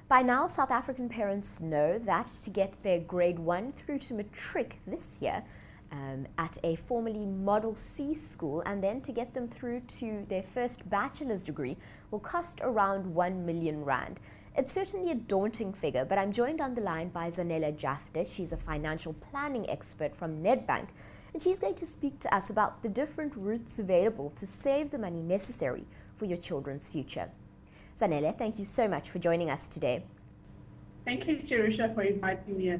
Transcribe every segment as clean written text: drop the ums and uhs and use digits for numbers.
By now, South African parents know that to get their grade 1 through to matric this year at a formerly Model C school, and then to get them through to their first bachelor's degree, will cost around 1 million rand. It's certainly a daunting figure, but I'm joined on the line by Zanele Jafte. She's a financial planning expert from Nedbank, and she's going to speak to us about the different routes available to save the money necessary for your children's future. Zanele, thank you so much for joining us today. Thank you, Jerusha, for inviting me.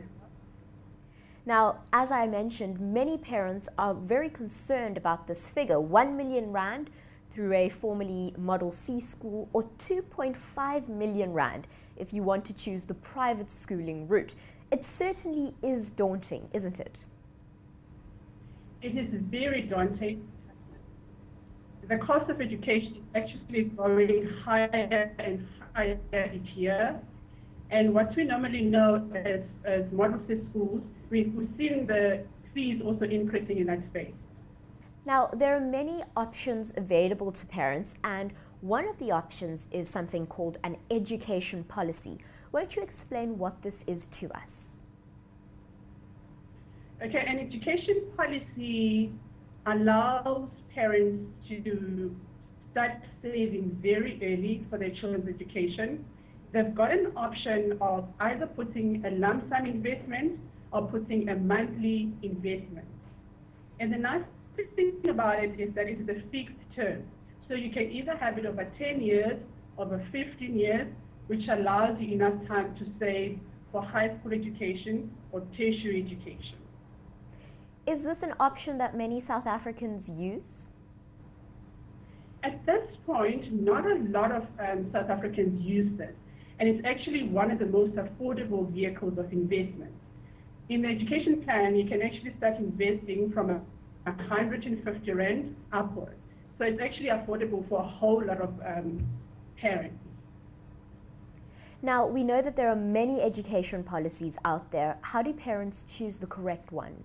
Now, as I mentioned, many parents are very concerned about this figure, 1 million rand through a formerly Model C school, or 2.5 million rand if you want to choose the private schooling route. It certainly is daunting, isn't it? It is very daunting. The cost of education is actually growing higher and higher each year. And what we normally know as Model C schools, we're seeing the fees also increasing in that space. Now, there are many options available to parents, and one of the options is something called an education policy. Won't you explain what this is to us? Okay, an education policy allows parents to start saving very early for their children's education. They've got an option of either putting a lump sum investment or putting a monthly investment. And the nice thing about it is that it's a fixed term. So you can either have it over 10 years, over 15 years, which allows you enough time to save for high school education or tertiary education. Is this an option that many South Africans use? At this point, not a lot of South Africans use this. And it's actually one of the most affordable vehicles of investment. In the education plan, you can actually start investing from 150 rand upwards. So it's actually affordable for a whole lot of parents. Now, we know that there are many education policies out there. How do parents choose the correct one?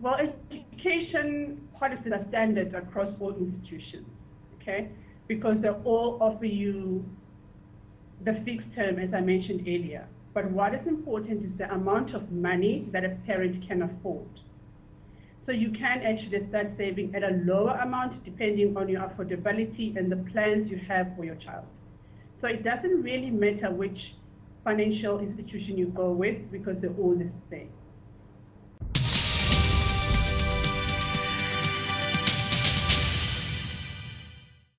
Well, education policies are standard across all institutions, okay? Because they all offer you the fixed term, as I mentioned earlier. But what is important is the amount of money that a parent can afford. So you can actually start saving at a lower amount depending on your affordability and the plans you have for your child. So it doesn't really matter which financial institution you go with because they're all the same.